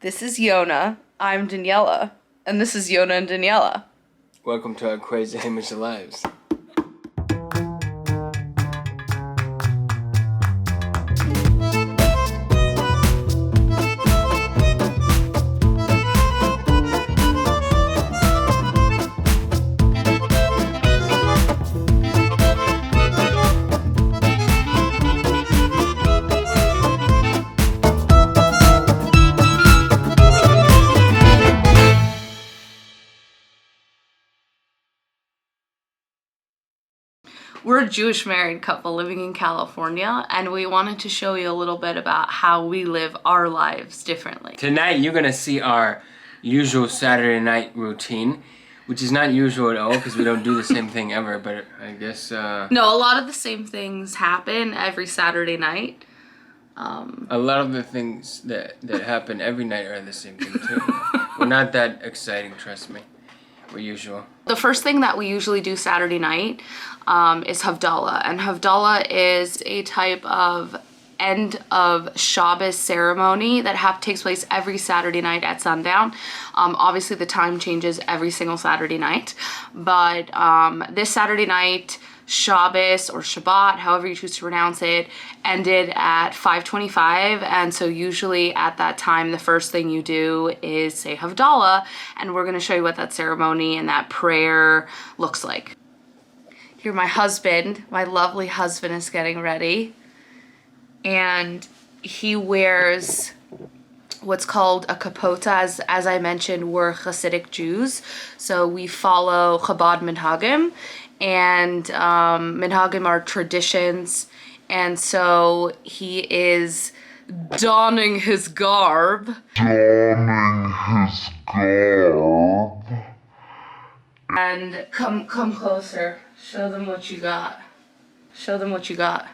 This is Yonah. I'm Daniela. And this is Yonah and Daniela. Welcome to our crazy Hamish lives. We're a Jewish married couple living in California, and we wanted to show you a little bit about how we live our lives differently. Tonight you're gonna see our usual Saturday night routine, which is not usual at all because we don't do the same thing ever, but I guess No, a lot of the same things happen every Saturday night. a lot of the things that happen every night are the same thing too. We're not that exciting, trust me. We're usual. The first thing that we usually do Saturday night is Havdalah. And Havdalah is a type of end of Shabbos ceremony that takes place every Saturday night at sundown. Obviously the time changes every single Saturday night, but this Saturday night, Shabbos or Shabbat, however you choose to pronounce it, ended at 5:25, and so usually at that time the first thing you do is say Havdalah, and we're going to show you what that ceremony and that prayer looks like. Here my husband, my lovely husband, is getting ready, and he wears what's called a kapota. As I mentioned, we're Hasidic Jews, so we follow Chabad Minhagim, and Minhagim are traditions, and so he is donning his garb. And come closer. Show them what you got. Show them what you got.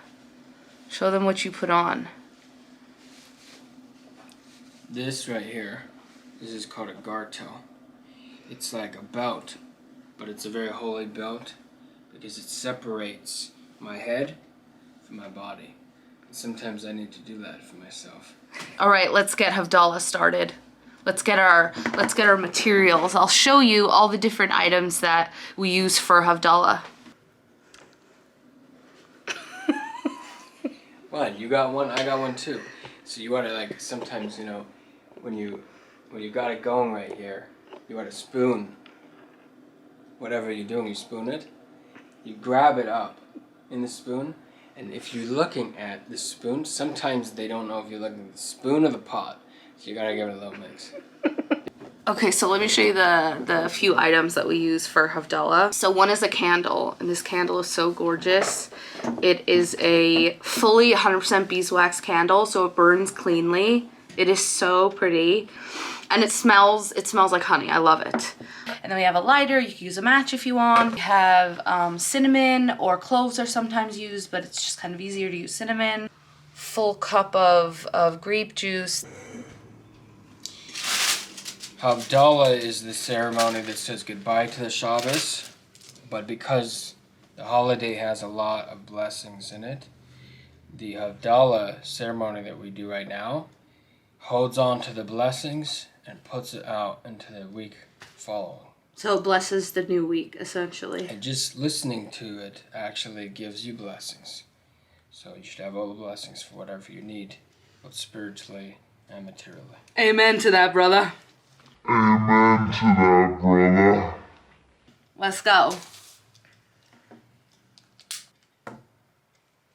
Show them what you put on. This right here, this is called a gartel. It's like a belt, but it's a very holy belt because it separates my head from my body. And sometimes I need to do that for myself. All right, let's get Havdalah started. Let's get our materials. I'll show you all the different items that we use for Havdalah. What? You got one, I got one too. So you wanna, like, sometimes, you know, when you got it going right here, you want to spoon whatever you're doing, you spoon it. You grab it up in the spoon, and if you're looking at the spoon, sometimes they don't know if you're looking at the spoon or the pot. So you gotta give it a little mix. Okay, so let me show you the few items that we use for Havdalah. So one is a candle, and this candle is so gorgeous. It is a fully 100% beeswax candle, so it burns cleanly. It is so pretty, and it smells like honey. I love it. And then we have a lighter. You can use a match if you want. We have cinnamon, or cloves are sometimes used, but it's just kind of easier to use cinnamon. Full cup of grape juice. Havdalah is the ceremony that says goodbye to the Shabbos, but because the holiday has a lot of blessings in it, the Havdalah ceremony that we do right now holds on to the blessings and puts it out into the week following. So it blesses the new week, essentially. And just listening to it actually gives you blessings. So you should have all the blessings for whatever you need, both spiritually and materially. Amen to that, brother. Amen to that, brother. Let's go.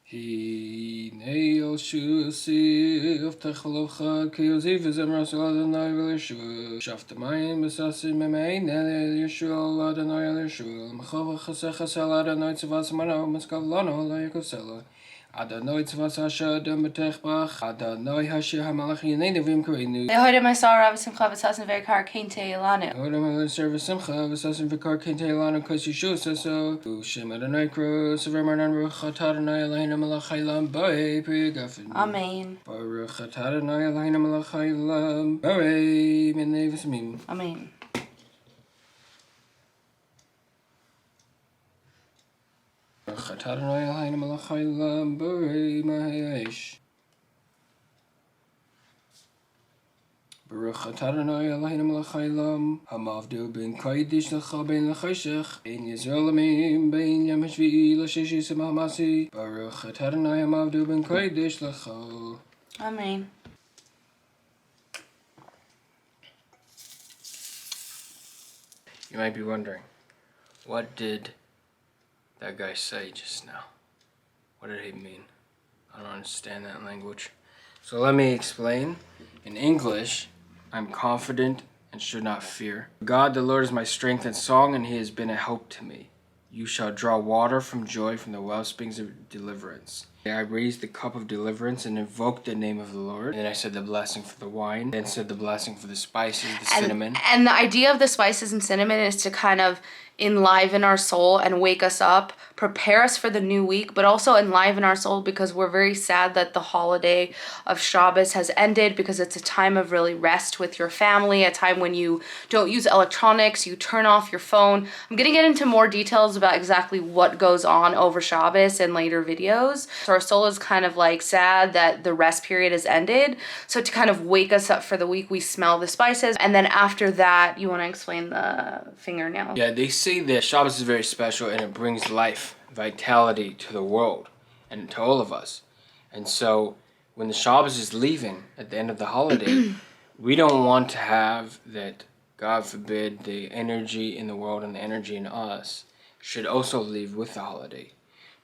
Hinei Yoshu Sif Techlocha Kiyosif Zemrasol Adonai V'Yeshua Shaftamayim B'Sasim Memein Yeshua Adonai Yeshua Mechava Chasechas El Adonai Tzivas Mano Meskavlano La Yekosela Adonai Tzivas Hasha Adam B'Techbach Adonai Hasha Hamalach Yinei Nevim Kareinu Yehodim Masar Rav Simcha V'Sasim V'Kar Kente Elanu. Yehodim Halim Service Simcha V'Sasim V'Kar Kente Elanu Kos Yeshua Seso Shem Adonai Kros V'Marnan Ruch Adonai Eloheinu Melech Haolam B'Ei Pri Gafen Amen. Baruch Atah Adonai Eloheinu Melech Haolam B'Ei Minei V'Samim. Amen. Baruch Atah Adonai Eloheinu Melech Haolam B'Ei Mahei Eish. Baruch atah Adonai Eloheinu melech haolam, hamavdil ben kodesh lecha ben lechoshech, ein Yisrael amim ben yom hashvi'i l'shishi simah masi. Baruch atah Adonai hamavdil ben kodesh lecha. Amen. You might be wondering, what did that guy say just now? What did he mean? I don't understand that language. So let me explain. In English, I'm confident and should not fear. God the Lord is my strength and song, and he has been a help to me. You shall draw water from joy from the wellsprings of deliverance. I raised the cup of deliverance and invoked the name of the Lord. And then I said the blessing for the wine, then said the blessing for the spices, the cinnamon. And the idea of the spices and cinnamon is to kind of enliven our soul and wake us up, prepare us for the new week, but also enliven our soul because we're very sad that the holiday of Shabbos has ended, because it's a time of really rest with your family, a time when you don't use electronics, you turn off your phone. I'm gonna get into more details about exactly what goes on over Shabbos in later videos. So our soul is kind of like sad that the rest period has ended. So to kind of wake us up for the week, we smell the spices. And then after that, you wanna explain the fingernail? Yeah, they say that Shabbos is very special and it brings life, vitality to the world and to all of us. And so when the Shabbos is leaving at the end of the holiday, we don't want to have that, God forbid, the energy in the world and the energy in us should also leave with the holiday.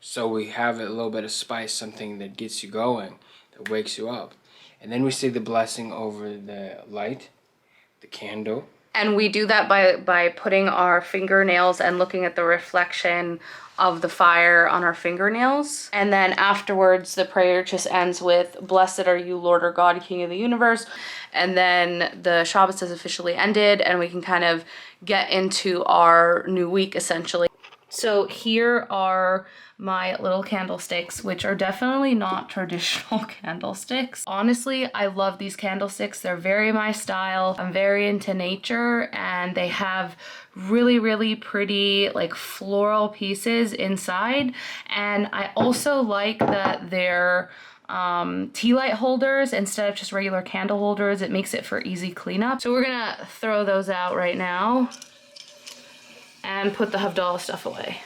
So we have a little bit of spice, something that gets you going, that wakes you up. And then we say the blessing over the light, the candle. And we do that by putting our fingernails and looking at the reflection of the fire on our fingernails. And then afterwards, the prayer just ends with, "Blessed are you, Lord our God, King of the universe." And then the Shabbos has officially ended and we can kind of get into our new week, essentially. So here are my little candlesticks, which are definitely not traditional candlesticks. Honestly, I love these candlesticks. They're very my style. I'm very into nature, and they have really, really pretty like floral pieces inside. And I also like that they're tea light holders instead of just regular candle holders. It makes it for easy cleanup. So we're gonna throw those out right now and put the Havdalah stuff away.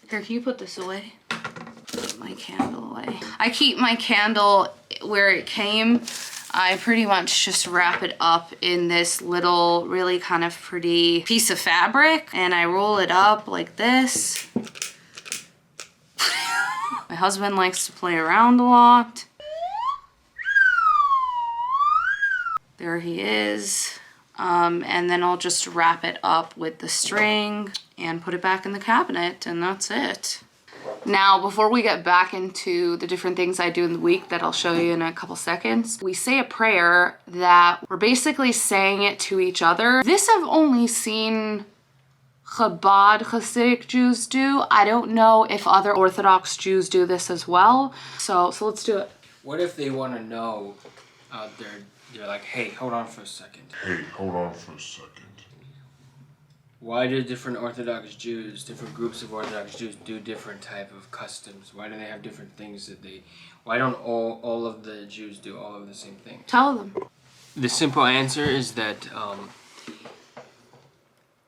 Here, can you put this away? Put my candle away. I keep my candle where it came. I pretty much just wrap it up in this little, really kind of pretty piece of fabric, and I roll it up like this. My husband likes to play around a lot. There he is. And then I'll just wrap it up with the string and put it back in the cabinet, and that's it. Now, before we get back into the different things I do in the week that I'll show you in a couple seconds, we say a prayer that we're basically saying it to each other. This I've only seen Chabad Hasidic Jews do. I don't know if other Orthodox Jews do this as well. So let's do it. What if they want to know out there, they're like, hey, hold on for a second. Why do different Orthodox Jews, different groups of Orthodox Jews do different type of customs? Why do they have different things that why don't all of the Jews do all of the same thing? Tell them. The simple answer is that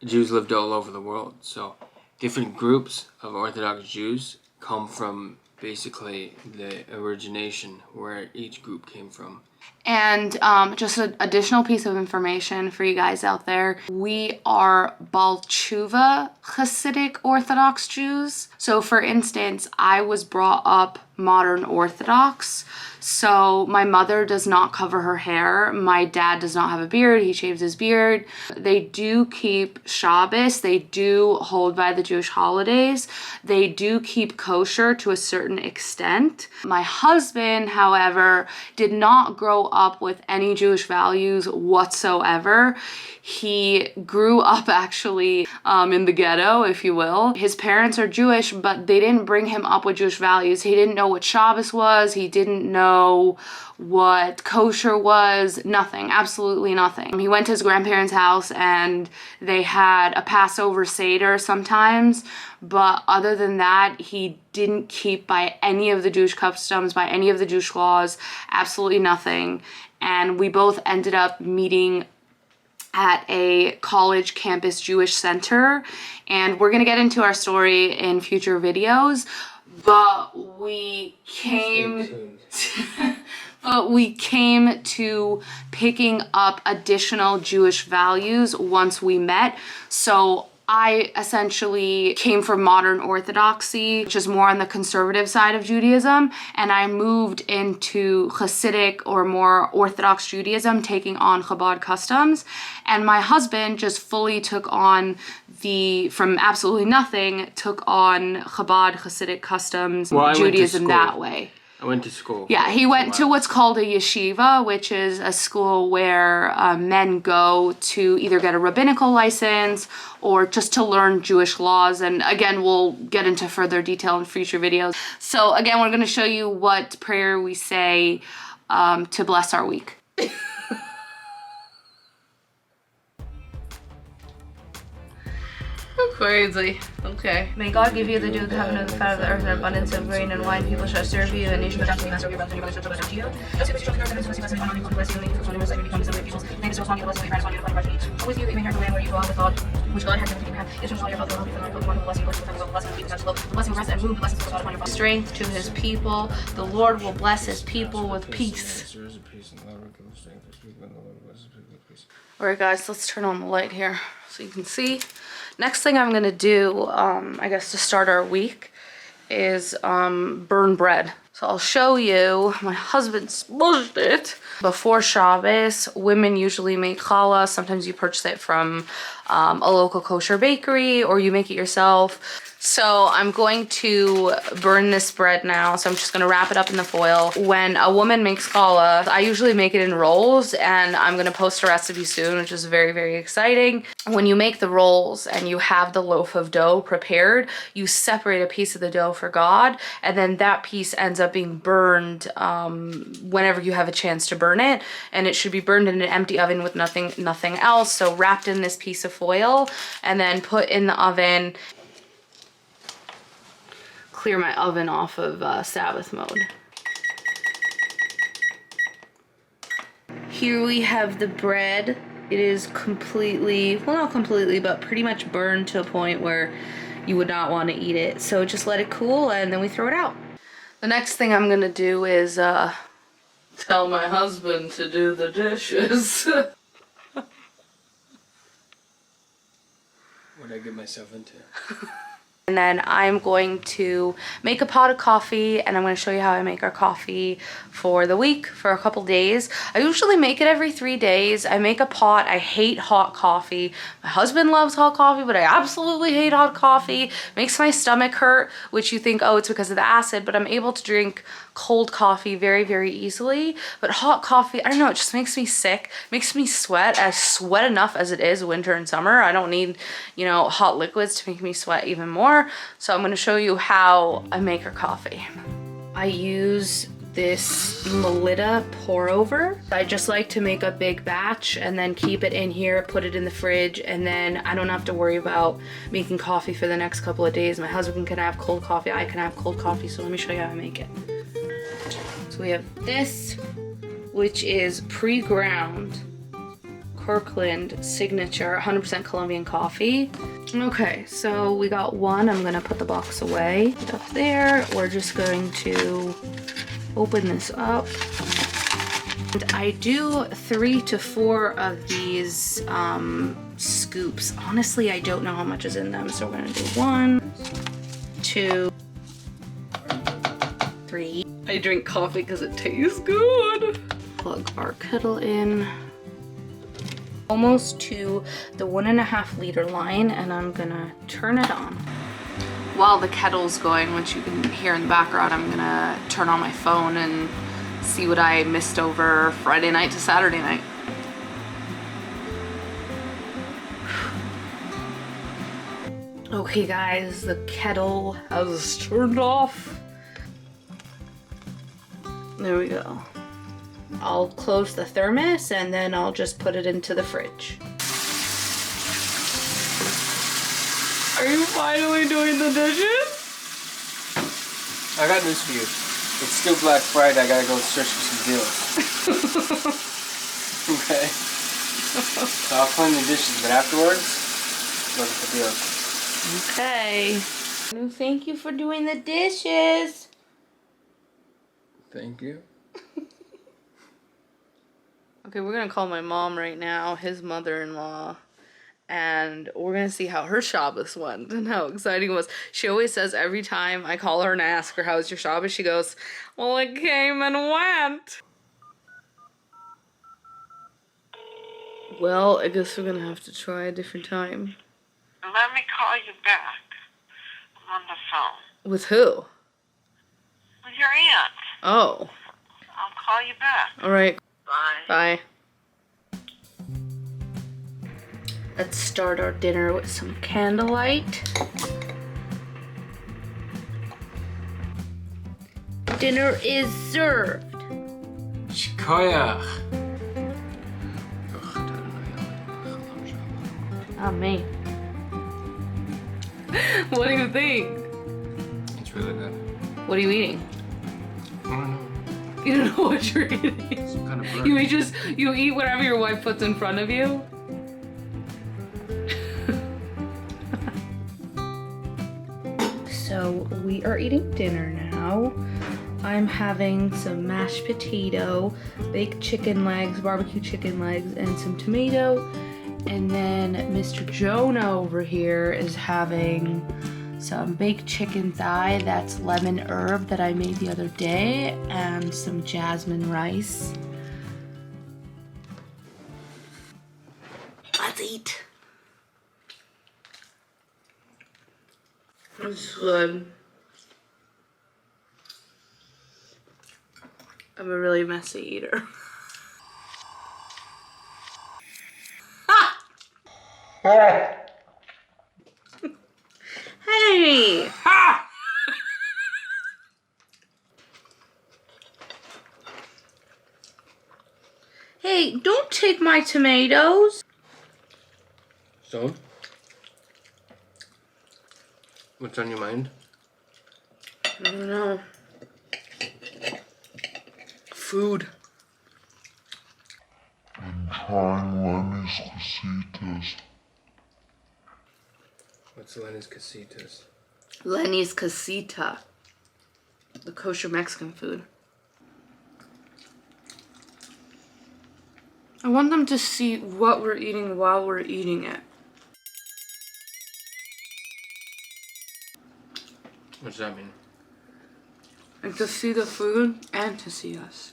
Jews lived all over the world. So different groups of Orthodox Jews come from basically the origination where each group came from. And just an additional piece of information for you guys out there. We are Baal Teshuva Hasidic Orthodox Jews. So for instance, I was brought up modern Orthodox. So my mother does not cover her hair. My dad does not have a beard. He shaves his beard. They do keep Shabbos. They do hold by the Jewish holidays. They do keep kosher to a certain extent. My husband, however, did not grow up with any Jewish values whatsoever. He grew up actually in the ghetto, if you will. His parents are Jewish, but they didn't bring him up with Jewish values. He didn't know what Shabbos was. He didn't know what kosher was. Nothing, absolutely nothing. He went to his grandparents' house and they had a Passover Seder sometimes, but other than that, he didn't keep by any of the Jewish customs, by any of the Jewish laws, absolutely nothing. and we both ended up meeting at a college campus Jewish center, and we're gonna get into our story in future videos, but we came to picking up additional Jewish values once we met. So I essentially came from modern Orthodoxy, which is more on the conservative side of Judaism, and I moved into Hasidic or more Orthodox Judaism, taking on Chabad customs. And my husband just fully took on from absolutely nothing, took on Chabad Hasidic customs, Judaism that way. I went to school. Yeah, he went to what's called a yeshiva, which is a school where men go to either get a rabbinical license or just to learn Jewish laws. And again, we'll get into further detail in future videos. So again, we're going to show you what prayer we say to bless our week. Crazy. Okay. May God give you the dew of the heaven and the fat of the earth and abundance of grain and wine. People shall serve you, and nation shall be master of your bounty. Your shall bless you. With you, that you may inherit the land where you dwell with God, which God has given to Abraham. Israel shall your father, the one who bless you, the blessing of rest and room, the blessings of God upon your father. Strength to his people. The Lord will bless his people with peace. Alright guys, let's turn on the light here so you can see. Next thing I'm going to do, I guess to start our week, is burn bread. So I'll show you, my husband smudged it. Before Shabbos, women usually make challah. Sometimes you purchase it from a local kosher bakery or you make it yourself. So I'm going to burn this bread now. So I'm just gonna wrap it up in the foil. When a woman makes challah, I usually make it in rolls, and I'm gonna post a recipe soon, which is very, very exciting. When you make the rolls and you have the loaf of dough prepared, you separate a piece of the dough for God, and then that piece ends up being burned whenever you have a chance to burn it. And it should be burned in an empty oven with nothing else. So wrapped in this piece of foil and then put in the oven. Clear my oven off of Sabbath mode. Here we have the bread. It is completely, well, not completely, but pretty much burned to a point where you would not want to eat it. So just let it cool and then we throw it out. The next thing I'm gonna do is tell my husband to do the dishes. What did I get myself into? And then I'm going to make a pot of coffee, and I'm going to show you how I make our coffee for the week, for a couple days. I usually make it every 3 days. I make a pot. I hate hot coffee. My husband loves hot coffee, but I absolutely hate hot coffee. It makes my stomach hurt, which you think, oh, it's because of the acid, but I'm able to drink cold coffee very, very easily. But hot coffee, I don't know, it just makes me sick, makes me sweat. I sweat enough as it is winter and summer. I don't need, you know, hot liquids to make me sweat even more. So I'm going to show you how I make our coffee. I use this Melita pour over. I just like to make a big batch and then keep it in here, put it in the fridge, and then I don't have to worry about making coffee for the next couple of days. My husband can have cold coffee, I can have cold coffee, so let me show you how I make it. So we have this, which is pre-ground Kirkland signature 100% Colombian coffee. Okay, so we got one. I'm gonna put the box away up there. We're just going to open this up. And I do 3 to 4 of these scoops. Honestly, I don't know how much is in them, so we're gonna do 1, 2, 3. I drink coffee because it tastes good. Plug our kettle in. Almost to the 1.5 liter line, and I'm gonna turn it on. While the kettle's going, which you can hear in the background, I'm gonna turn on my phone and see what I missed over Friday night to Saturday night. Okay guys, the kettle has turned off. There we go. I'll close the thermos and then I'll just put it into the fridge. Are you finally doing the dishes? I got news for you. It's still Black Friday. I gotta go search for some deals. Okay. So I'll clean the dishes, but afterwards, look at the deal. Okay. Thank you for doing the dishes. Thank you. Okay, we're gonna call my mom right now, his mother-in-law, and we're gonna see how her Shabbos went and how exciting it was. She always says every time I call her and I ask her, how's your Shabbos? She goes, well, it came and went. Well, I guess we're gonna have to try a different time. Let me call you back. I'm on the phone. With who? With your aunt. Oh. I'll call you back. Alright. Bye. Bye. Let's start our dinner with some candlelight. Dinner is served. Shkoyach. Amen. What do you think? It's really good. What are you eating? I don't know. You don't know what you're eating. Some kind of bird. You eat whatever your wife puts in front of you? So we are eating dinner now. I'm having some mashed potato, baked chicken legs, barbecue chicken legs, and some tomato. And then Mr. Jonah over here is having some baked chicken thigh that's lemon herb that I made the other day, and some jasmine rice. Let's eat. It's good. I'm a really messy eater. Hey! Ha! Hey, don't take my tomatoes. So? What's on your mind? I don't know. Food. I'm trying Lenny's casitas. What's Lenny's casitas? Lenny's casita. The kosher Mexican food. I want them to see what we're eating while we're eating it. What does that mean? And to see the food and to see us.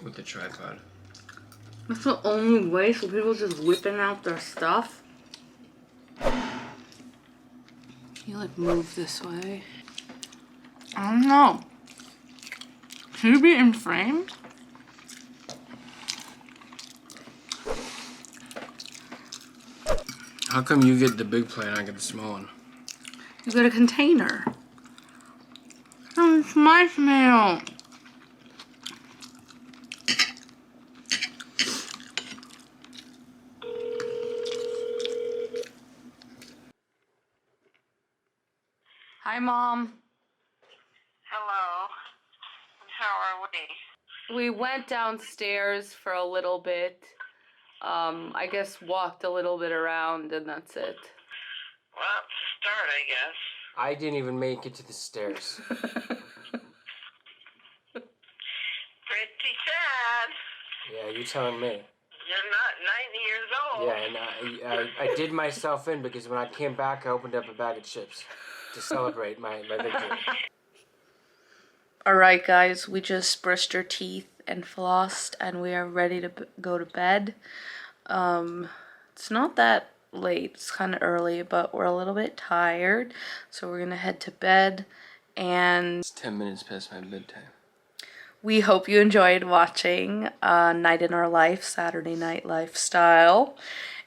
With the tripod. That's the only way, so people just whipping out their stuff. You like move this way. I don't know. Should you be in frame? How come you get the big plate and I get the small one? You got a container. Oh, it's my tomato. Hi, Mom. Hello. How are we? We went downstairs for a little bit. I guess walked a little bit around and that's it. Well, it's a start, I guess. I didn't even make it to the stairs. Pretty sad. Yeah, you're telling me. You're not 90 years old. Yeah, and I did myself in because when I came back, I opened up a bag of chips to celebrate my victory. Alright guys, we just brushed our teeth and flossed and we are ready to go to bed. It's not that late, it's kind of early, but we're a little bit tired, so we're gonna head to bed. And It's 10 minutes past my bedtime. we hope you enjoyed watching Night in Our Life, Saturday Night Lifestyle.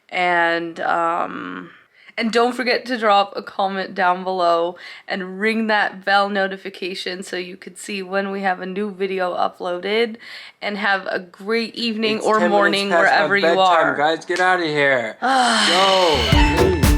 And don't forget to drop a comment down below and ring that bell notification so you could see when we have a new video uploaded. And have a great evening It's or 10 morning minutes past my wherever you bedtime, are. Guys, get out of here. Go. Please.